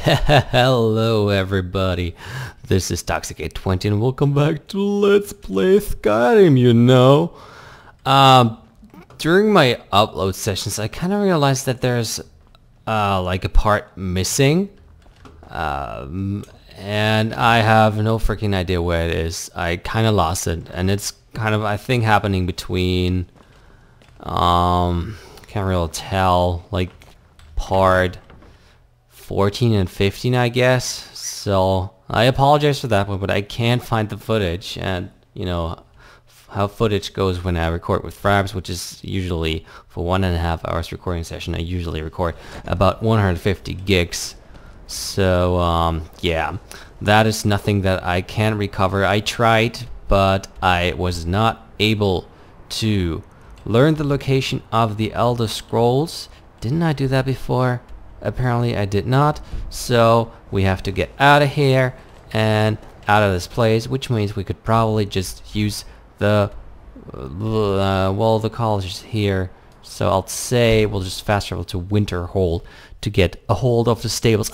Hello everybody, this is Toxic820 and welcome back to Let's Play Skyrim, During my upload sessions, I kind of realized that there's like a part missing. And I have no freaking idea where it is. I kind of lost it, and it's kind of, I think, happening between, can't really tell, like part 14 and 15, I guess. So I apologize for that one, but I can't find the footage, and you know how footage goes when I record with Fraps, which is usually for 1.5 hours recording session. I usually record about 150 gigs. So yeah, that is nothing that I can recover. I tried, but I was not able to learn the location of the Elder Scrolls. Didn't I do that before? Apparently I did not. So we have to get out of here and out of this place, which means we could probably just use the well, the college is here. So I'll say we'll just fast travel to Winterhold to get a hold of the stables.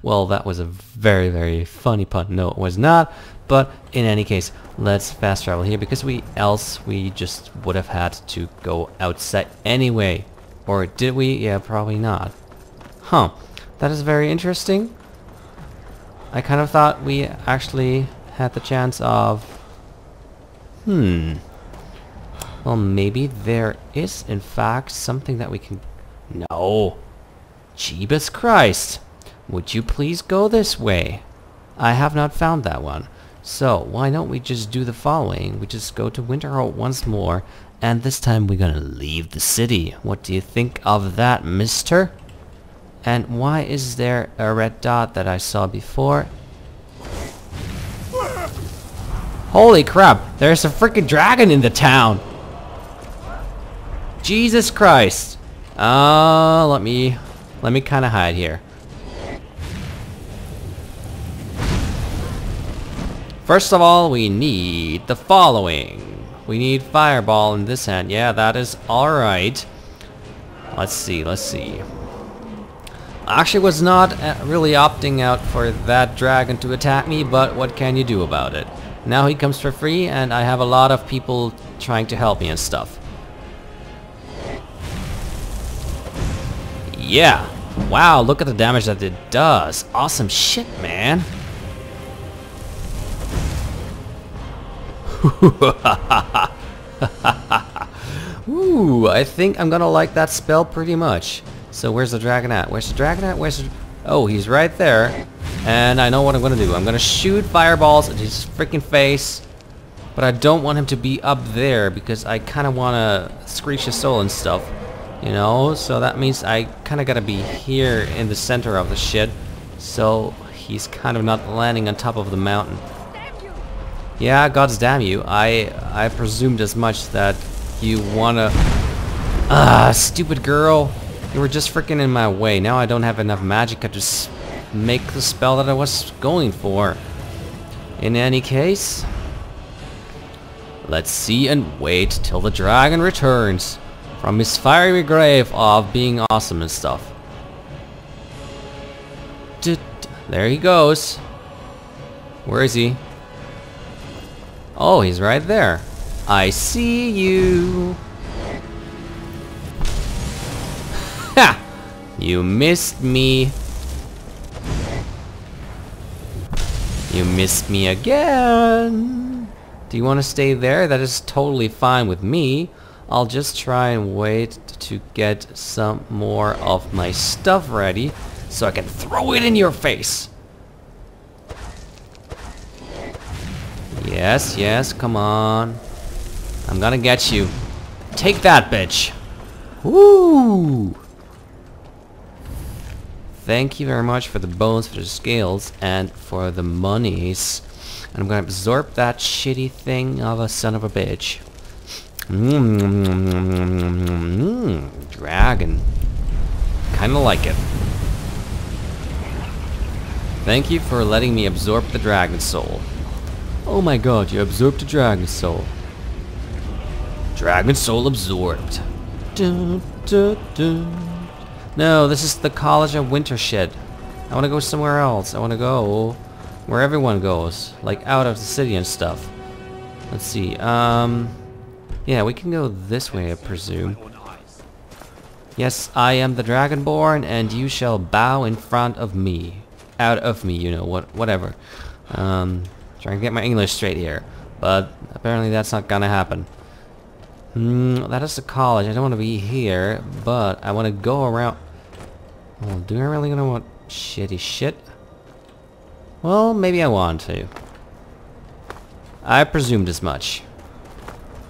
Well, that was a very, very funny pun. No, it was not. But in any case, let's fast travel here, because else we just would have had to go outside anyway. Or did we? Yeah, probably not. Huh. That is very interesting. I kind of thought we actually had the chance of... Well, maybe there is, in fact, something that we can... No! Jeebus Christ! Would you please go this way? I have not found that one. So, why don't we just do the following? We just go to Winterhold once more, and this time we're gonna leave the city. What do you think of that, mister? And why is there a red dot that I saw before? Holy crap! There's a freaking dragon in the town! Jesus Christ! Let me kind of hide here. First of all, we need the following. We need fireball in this hand. Yeah, that is alright. Let's see. I actually was not really opting out for that dragon to attack me, but what can you do about it? Now he comes for free, and I have a lot of people trying to help me and stuff. Yeah. Wow, look at the damage that it does. Awesome shit, man. Ooh, I think I'm gonna like that spell pretty much. So where's the dragon at? Oh, he's right there. And I know what I'm gonna do. I'm gonna shoot fireballs at his freaking face. But I don't want him to be up there, because I kinda wanna screech his soul and stuff. You know? So that means I kinda gotta be here in the center of the shit. So he's kind of not landing on top of the mountain. Yeah, gods damn you. I presumed as much that you wanna... stupid girl. You were just freaking in my way. Now I don't have enough magic to just make the spell that I was going for. In any case, let's see and wait till the dragon returns from his fiery grave of being awesome and stuff. There he goes. Where is he? Oh, he's right there. I see you. Ha! You missed me. You missed me again. Do you want to stay there? That is totally fine with me. I'll just try and wait to get some more of my stuff ready so I can throw it in your face. Yes, yes, come on. I'm gonna get you. Take that, bitch. Woo! Thank you very much for the bones, for the scales, and for the monies. And I'm gonna absorb that shitty thing of a son of a bitch. Dragon. Kinda like it. Thank you for letting me absorb the dragon soul. Oh my god, you absorbed a dragon soul. Dragon soul absorbed. Dun, dun, dun. No, this is the College of Winterhold. I want to go somewhere else. I want to go where everyone goes, like out of the city and stuff. Let's see. Yeah, we can go this way, I presume. Yes, I am the Dragonborn, and you shall bow in front of me. Out of me, you know, whatever. Trying to get my English straight here, but apparently that's not gonna happen. That is the college. I don't want to be here, but I want to go around. Well, do I really gonna want shitty shit? Well, maybe I want to. I presumed as much.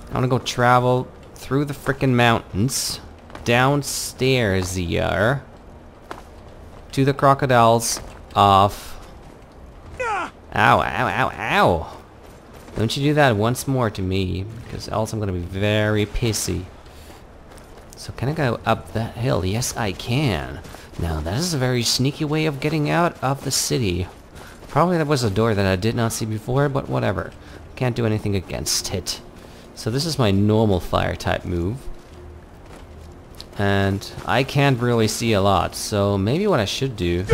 I want to go travel through the frickin' mountains, downstairs here, to the crocodiles of... Ow, ow, ow, ow! Don't you do that once more to me, because else I'm gonna be very pissy. So can I go up that hill? Yes, I can. Now, that is a very sneaky way of getting out of the city. Probably that was a door that I did not see before, but whatever. Can't do anything against it. So this is my normal fire type move. And I can't really see a lot, so maybe what I should do...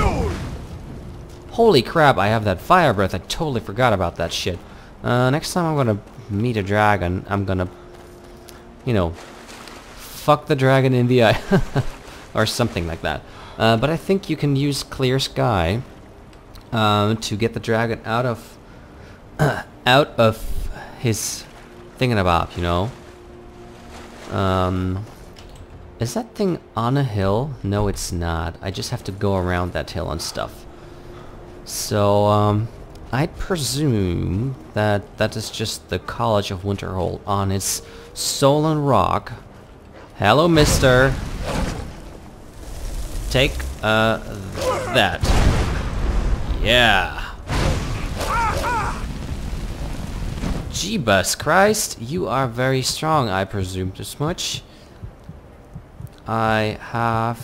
Holy crap, I have that fire breath. I totally forgot about that shit. Next time I'm gonna meet a dragon, I'm gonna... You know... Fuck the dragon in the eye. Or something like that. But I think you can use clear sky to get the dragon out of his thingamabob, you know. Is that thing on a hill? No, it's not. I just have to go around that hill and stuff. So I presume that that is just the College of Winterhold on its Solon Rock. Hello, mister. Take, that. Yeah. Jeebus Christ, you are very strong, I presume this much. I have...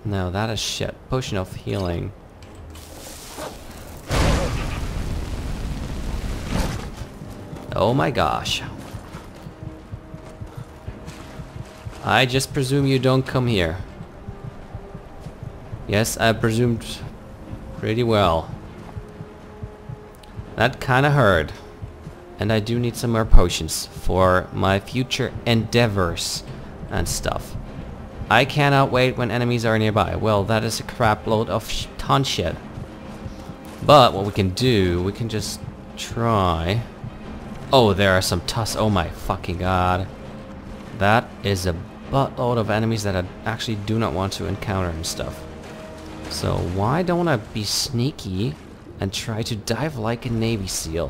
No, that is shit. Potion of healing. Oh my gosh. I just presume you don't come here. Yes, I presumed pretty well. That kinda hurt. And I do need some more potions for my future endeavors and stuff. I cannot wait when enemies are nearby. Well, that is a crap load of ton shit. But what we can do, we can just try... Oh, there are some oh my fucking god. That is a buttload of enemies that I actually do not want to encounter and stuff. So why don't I be sneaky and try to dive like a Navy SEAL?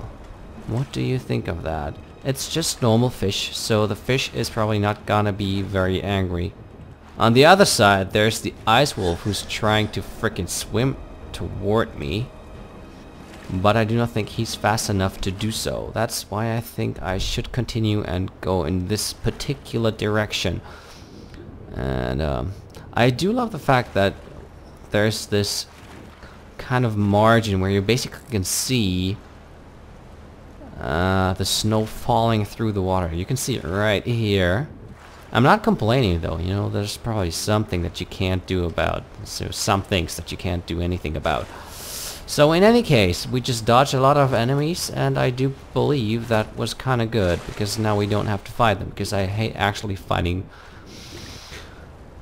What do you think of that? It's just normal fish, so the fish is probably not gonna be very angry. On the other side, there's the ice wolf who's trying to frickin' swim toward me. But I do not think he's fast enough to do so. That's why I think I should continue and go in this particular direction. And I do love the fact that there's this kind of margin where you basically can see the snow falling through the water. You can see it right here. I'm not complaining though, you know, there's probably something that you can't do about. So some things that you can't do anything about. So in any case, we just dodged a lot of enemies, and I do believe that was kind of good, because now we don't have to fight them, because I hate actually fighting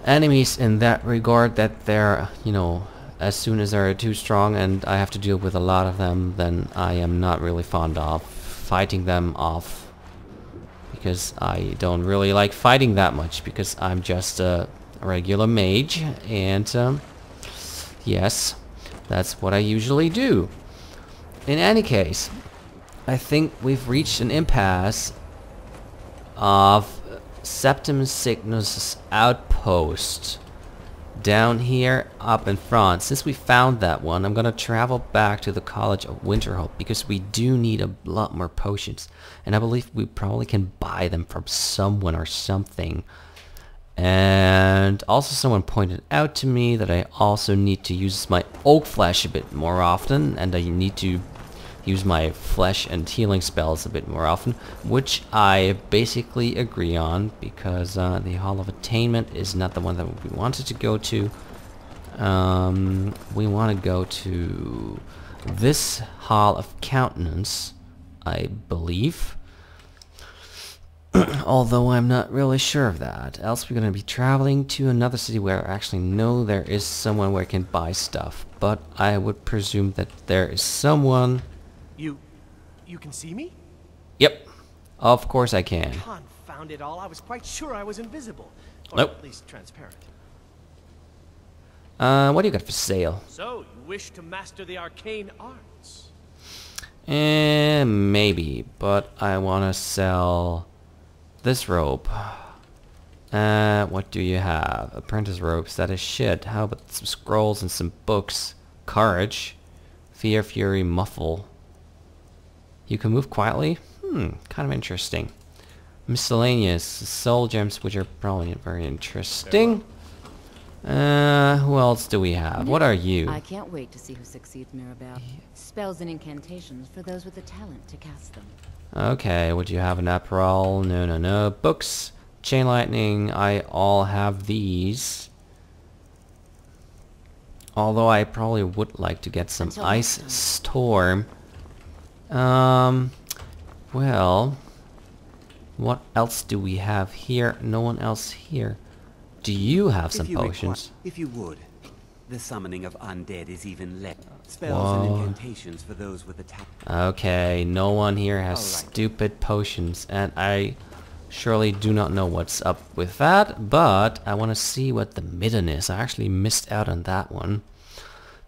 enemies in that regard, that they're, you know, as soon as they're too strong and I have to deal with a lot of them, then I am not really fond of fighting them off, because I don't really like fighting that much, because I'm just a regular mage, and yes, that's what I usually do. In any case, I think we've reached an impasse of Septimus Signus' outpost down here up in front. Since we found that one, I'm gonna travel back to the College of Winterhold, because we do need a lot more potions, and I believe we probably can buy them from someone or something. And also someone pointed out to me that I also need to use my oak flesh a bit more often, and I need to use my flesh and healing spells a bit more often, which I basically agree on, because the Hall of Attainment is not the one that we wanted to go to, We want to go to this Hall of Countenance, I believe. Although I'm not really sure of that. Else we're going to be traveling to another city where I actually know there is someone where I can buy stuff. But I would presume that there is someone... You can see me? Yep. Of course I can. Confound it all, I was quite sure I was invisible. Or Nope. at least transparent. What do you got for sale? So, you wish to master the arcane arts? Maybe, but I want to sell this robe. What do you have? Apprentice robes, that is shit. How about some scrolls and some books? Courage. Fear, fury, muffle. You can move quietly? Kind of interesting. Miscellaneous. Soul gems, which are probably very interesting. Who else do we have? What are you? I can't wait to see who succeeds Mirabelle. Spells and incantations for those with the talent to cast them. Okay, would you have an apparel? No. Books, chain lightning, I all have these. Although I probably would like to get some ice storm. Well, what else do we have here? No one else here. Do you have some potions? If you would. The summoning of undead is even less. Spells and incantations for those with the talent. Okay, no one here has Alright. stupid potions, and I surely do not know what's up with that, but I want to see what the midden is. I actually missed out on that one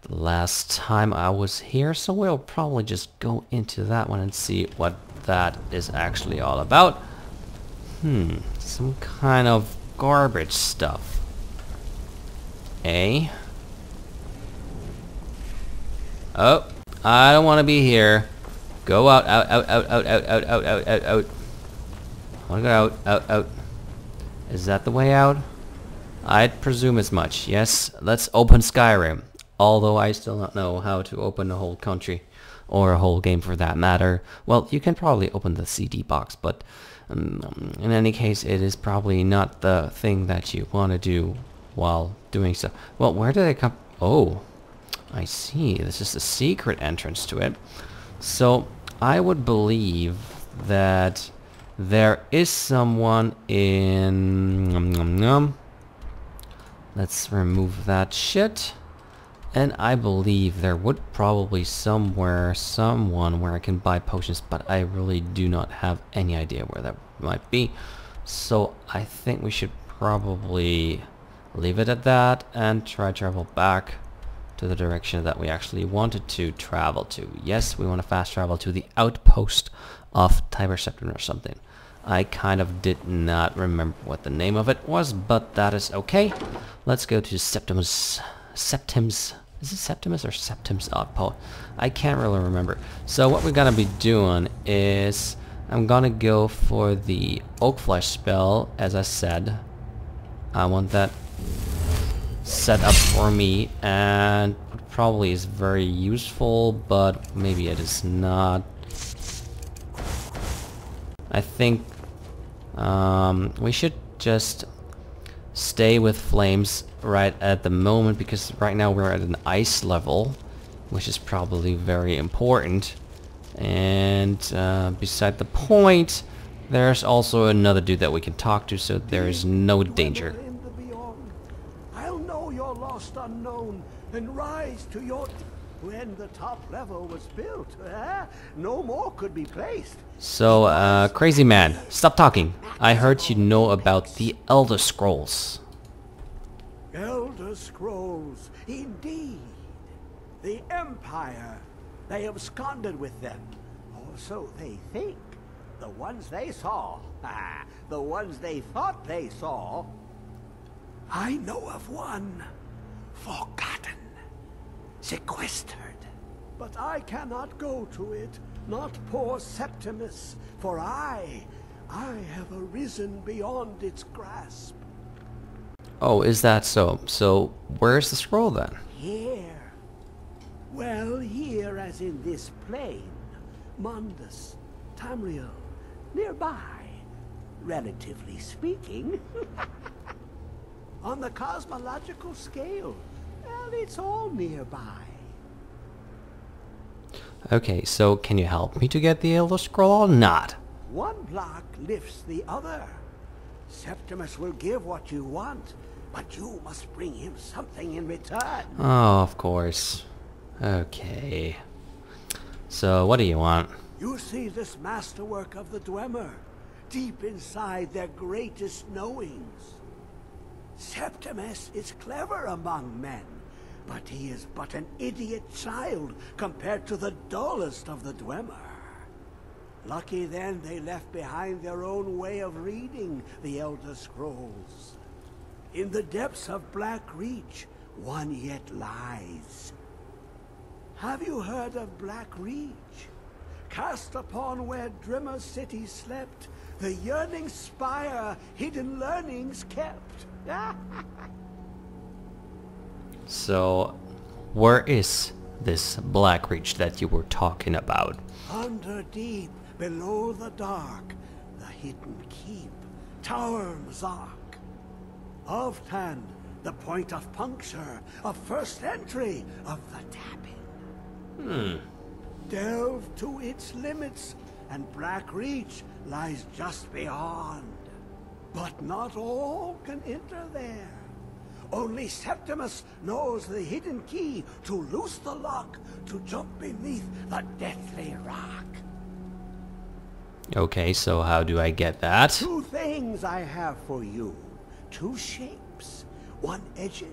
the last time I was here, so we'll probably just go into that one and see what that is actually all about. Some kind of garbage stuff. Oh, I don't want to be here. Go out. I want to go out. Is that the way out? I'd presume as much. Yes, let's open Skyrim. Although I still don't know how to open a whole country. Or a whole game for that matter. Well, you can probably open the CD box, but in any case, it is probably not the thing that you want to do while doing so. Well, where did they come? Oh, I see. This is a secret entrance to it. So, I would believe that there is someone in... Let's remove that shit. And I believe there would probably someone where I can buy potions, but I really do not have any idea where that might be. So I think we should probably leave it at that and try to travel back to the direction that we actually wanted to travel to. Yes, we want to fast travel to the outpost of Tiber Septim or something. I kind of did not remember what the name of it was, but that is okay. Let's go to Septimus. Is it Septimus or Septim's outpost? I can't really remember. So what we're gonna be doing is I'm gonna go for the Oak Flesh spell, as I said. I want that set up for me, and it probably is very useful, but maybe it is not. I think we should just stay with flames right at the moment, because right now we're at an ice level, which is probably very important. And beside the point, there's also another dude that we can talk to, so there is no danger. In the beyond, I'll know your lost unknown and rise to your... When the top level was built, no more could be placed. So, crazy man, stop talking. I heard you know about the Elder Scrolls. Elder Scrolls, indeed. The Empire. They absconded with them. Or so they think. The ones they saw. The ones they thought they saw. I know of one. Forgotten. Sequestered. But I cannot go to it. Not poor Septimus. For I have arisen beyond its grasp. Oh, is that so? So, where's the scroll then? Here. Well, here as in this plane. Mundus, Tamriel, nearby. Relatively speaking. On the cosmological scale, Well, it's all nearby. Okay, so can you help me to get the Elder Scroll or not? One block lifts the other. Septimus will give what you want, but you must bring him something in return. Oh, of course. Okay. So, what do you want? You see this masterwork of the Dwemer, deep inside their greatest knowings. Septimus is clever among men, but he is but an idiot child compared to the dullest of the Dwemer. Lucky then they left behind their own way of reading the Elder Scrolls. In the depths of Black Reach, one yet lies. Have you heard of Black Reach? Cast upon where Drimmer City slept, the yearning spire hidden learnings kept. So, where is this Black Reach that you were talking about? Under deep, below the dark, the hidden keep, Tower Mazark. Oftan, the point of puncture, of first entry, of the tapping. Delve to its limits, and Black Reach lies just beyond. But not all can enter there. Only Septimus knows the hidden key to loose the lock, to jump beneath the deathly rock. Okay, so how do I get that? Two things I have for you. Two shapes. One edged,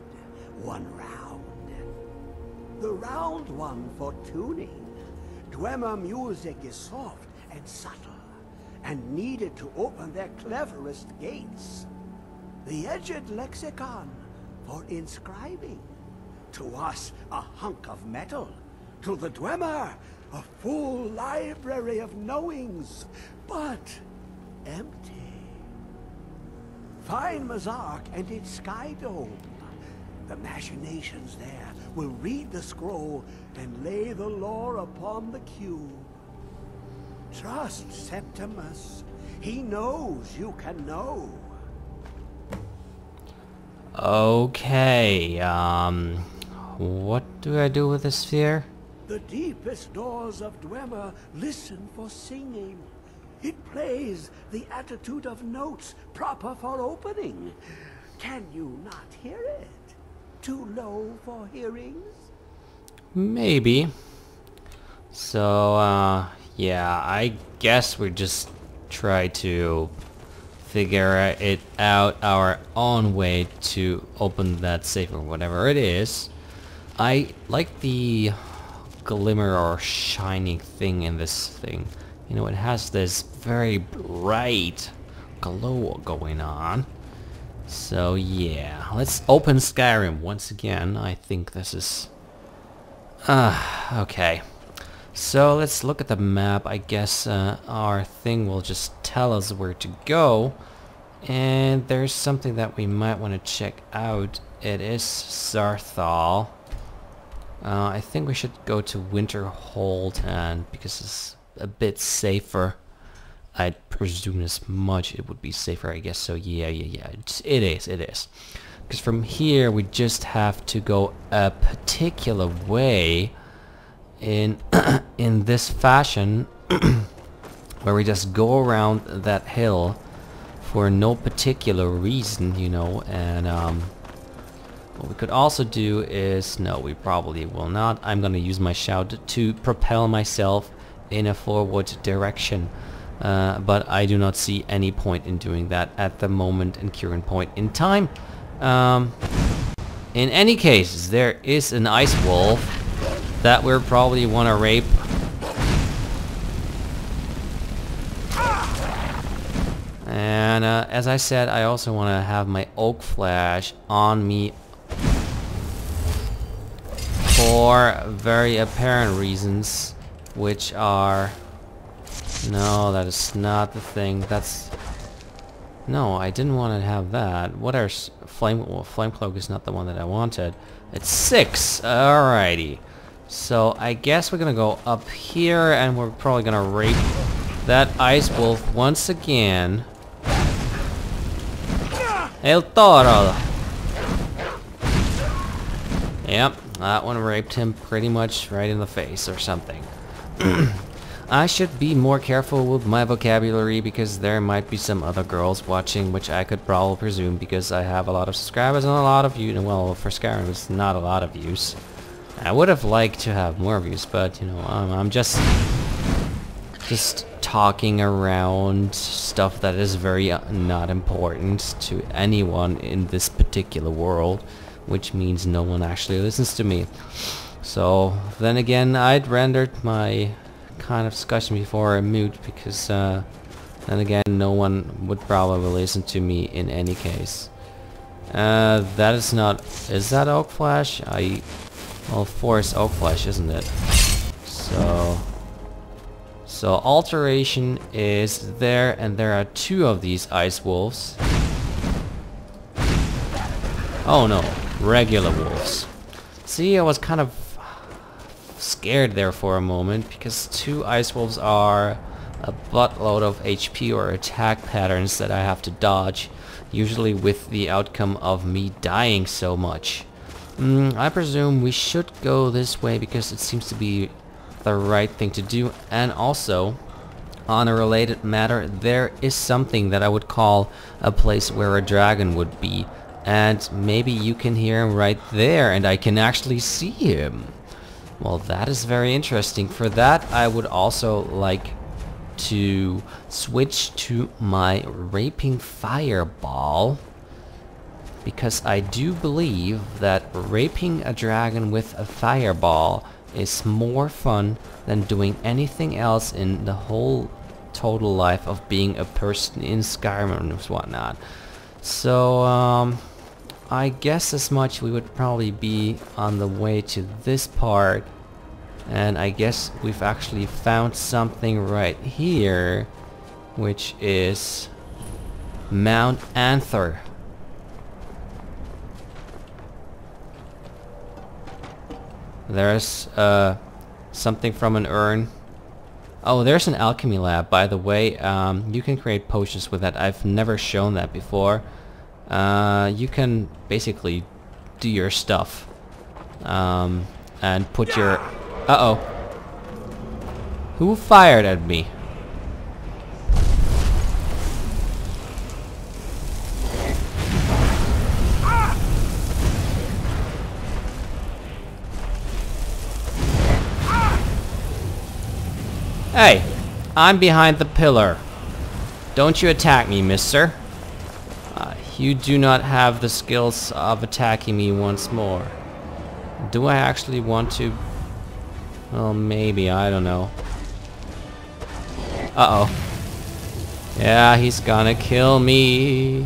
one round. The round one for tuning. Dwemer music is soft and subtle, and needed to open their cleverest gates. The edged lexicon for inscribing. To us, a hunk of metal. To the Dwemer, a full library of knowings, but empty. Find Mazark and its sky dome. The machinations there will read the scroll and lay the lore upon the cube. Trust Septimus. He knows you can know. Okay, what do I do with this sphere? The deepest doors of Dwemer listen for singing. It plays the attitude of notes proper for opening. Can you not hear it? Too low for hearings? Maybe. So, yeah, I guess we just try to figure it out our own way to open that safe or whatever it is. I like the glimmer or shining thing in this thing. You know, it has this very bright glow going on. So yeah, let's open Skyrim once again. I think this is... okay. So let's look at the map. I guess our thing will just tell us where to go. And there's something that we might want to check out. It is Sarthal. I think we should go to Winterhold, and because it's a bit safer, I'd presume as much it would be safer, I guess. So yeah, it is. Because from here we just have to go a particular way in in this fashion, where we just go around that hill for no particular reason, you know. And what we could also do is, no, we probably will not. I'm gonna use my shout to propel myself in a forward direction, but I do not see any point in doing that at the moment and current point in time. In any case, there is an ice wolf that we'll probably want to rape. And as I said, I also want to have my oak flash on me for very apparent reasons, which are... No, that is not the thing. That's... No, I didn't want to have that. What are... Flame Cloak is not the one that I wanted. It's 6! Alrighty. So, I guess we're gonna go up here, and we're probably gonna rape that ice wolf once again. El Toro! Yep, that one raped him pretty much right in the face or something. I should be more careful with my vocabulary because there might be some other girls watching, which I could probably presume because I have a lot of subscribers and a lot of views. Well, for Skyrim, it's not a lot of views. I would have liked to have more views, but you know, I'm just talking around stuff that is very not important to anyone in this particular world, which means no one actually listens to me. So then again, I'd rendered my kind of discussion before mute because then again, no one would probably listen to me in any case. That is not. Is that oak flesh? Well, forest oak flesh, isn't it? So alteration is there, and there are 2 of these ice wolves. Oh no, regular wolves. See, I was kind of scared there for a moment because 2 ice wolves are a buttload of HP or attack patterns that I have to dodge, usually with the outcome of me dying so much. I presume we should go this way because it seems to be the right thing to do. And also, on a related matter, there is something that I would call a place where a dragon would be. And maybe you can hear him right there, and I can actually see him. Well, that is very interesting. For that, I would also like to switch to my raping fireball, because I do believe that raping a dragon with a fireball is more fun than doing anything else in the whole total life of being a person in Skyrim and whatnot. So I guess as much we would probably be on the way to this part, and I guess we've actually found something right here, which is Mount Anther. There's something from an urn. Oh, there's an alchemy lab, by the way. You can create potions with that. I've never shown that before. You can basically do your stuff and put your... Uh-oh. Who fired at me? Hey, I'm behind the pillar. Don't you attack me, mister. You do not have the skills of attacking me once more. Do I actually want to? Well, maybe, I don't know. Uh-oh. Yeah, he's gonna kill me.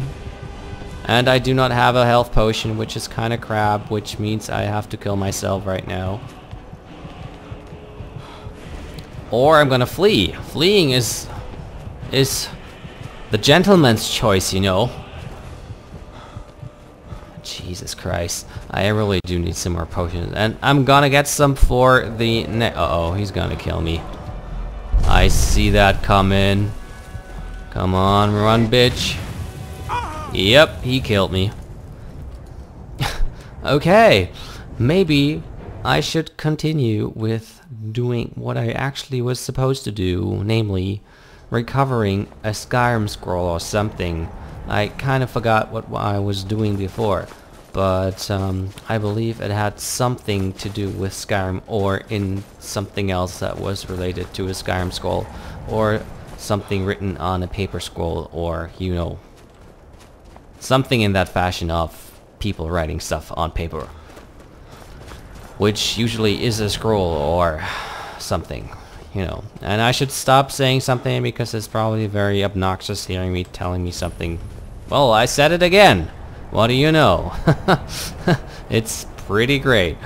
And I do not have a health potion, which is kind of crap, which means I have to kill myself right now. Or I'm gonna flee. Fleeing is the gentleman's choice, you know. Jesus Christ. I really do need some more potions. And I'm gonna get some for the uh-oh, he's gonna kill me. I see that coming. Come on, run, bitch. Yep, he killed me. Okay, maybe I should continue with doing what I actually was supposed to do, namely recovering a Skyrim scroll or something. I kind of forgot what I was doing before, but I believe it had something to do with Skyrim, or in something else that was related to a Skyrim scroll, or something written on a paper scroll, or, you know, something in that fashion of people writing stuff on paper, which usually is a scroll or something, you know. And I should stop saying something because it's probably very obnoxious hearing me telling me something. Well, I said it again. What do you know? It's pretty great.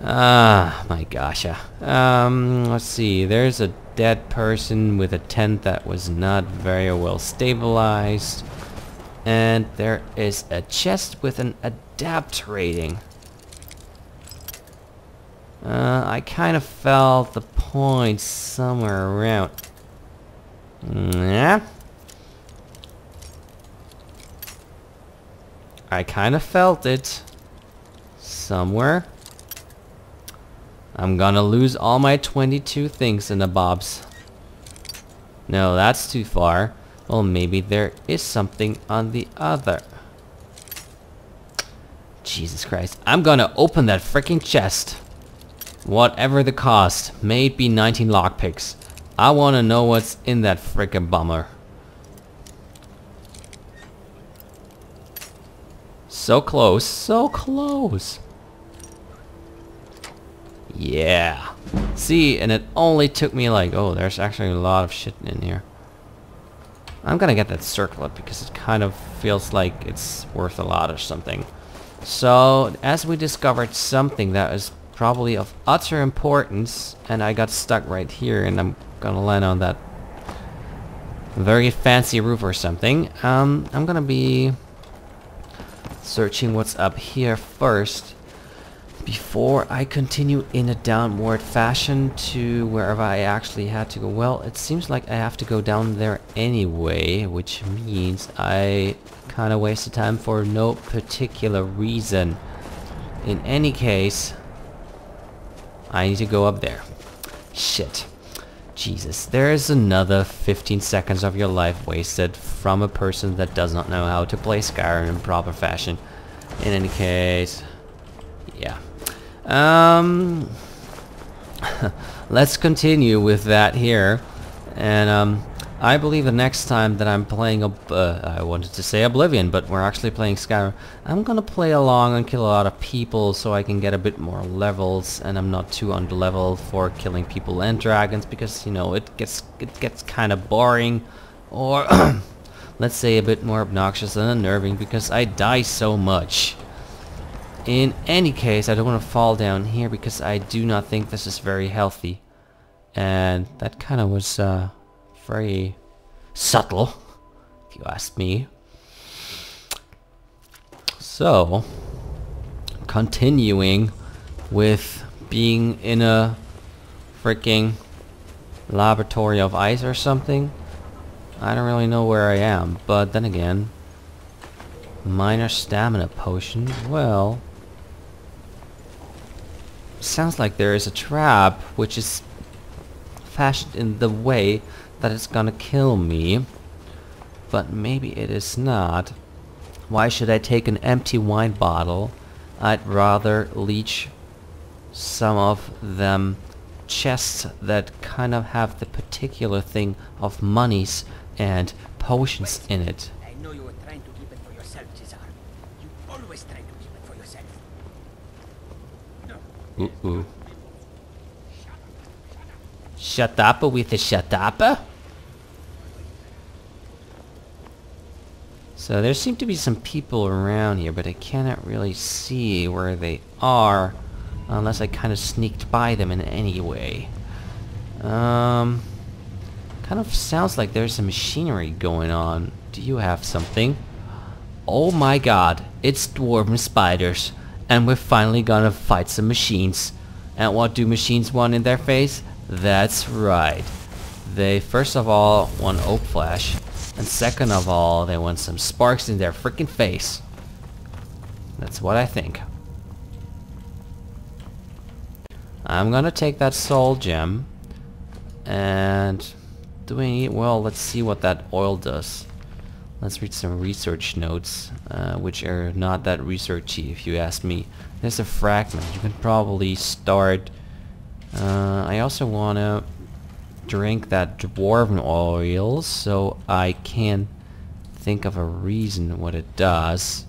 My gosh. Let's see. There's a dead person with a tent that was not very well stabilized. And there is a chest with an adapt rating. I kind of felt the point somewhere around. Yeah. I kind of felt it somewhere I'm gonna lose all my 22 things in the bobs. No, that's too far. Well, maybe there is something on the other. Jesus Christ. I'm gonna open that freaking chest. Whatever the cost. May it be 19 lockpicks. I wanna know what's in that freaking bummer. So close. So close. Yeah. See, and it only took me like, oh, there's actually a lot of shit in here. I'm gonna get that circlet because it kind of feels like it's worth a lot or something. So, as we discovered something that is probably of utter importance, and I got stuck right here, and I'm gonna land on that very fancy roof or something. I'm gonna be searching what's up here first before I continue in a downward fashion to wherever I actually had to go. Well, it seems like I have to go down there anyway, which means I kind of wasted time for no particular reason. In any case, I need to go up there. Shit. Jesus, there is another 15 seconds of your life wasted from a person that does not know how to play Skyrim in proper fashion. In any case, yeah. Let's continue with that here. And I believe the next time that I'm playing I wanted to say Oblivion, but we're actually playing Skyrim. I'm gonna play along and kill a lot of people so I can get a bit more levels, and I'm not too underleveled for killing people and dragons, because, you know, it gets kind of boring, or let's say a bit more obnoxious and unnerving because I die so much. In any case, I don't want to fall down here because I do not think this is very healthy. And that kind of was very subtle, if you ask me. So, continuing with being in a freaking laboratory of ice or something. I don't really know where I am, but then again, minor stamina potion, well, sounds like there is a trap which is fashioned in the way that it's gonna kill me, but maybe it is not. Why should I take an empty wine bottle? I'd rather leech some of them chests that kind of have the particular thing of monies and potions in it. I know you were trying to keep it for yourself, Cesar. You always try to keep it for yourself. No. Ooh. Shut up with the shut up. So there seem to be some people around here, but I cannot really see where they are unless I kind of sneaked by them in any way. Kind of sounds like there's some machinery going on. Do you have something? Oh my god, it's dwarven spiders, and we're finally gonna fight some machines. And what do machines want in their face? That's right. They first of all want oak flesh, and second of all, they want some sparks in their freaking face. That's what I think. I'm gonna take that soul gem, and doing it well. Let's see what that oil does. Let's read some research notes, which are not that researchy if you ask me. There's a fragment. You can probably start. I also wanna drink that dwarven oil so I can think of a reason what it does.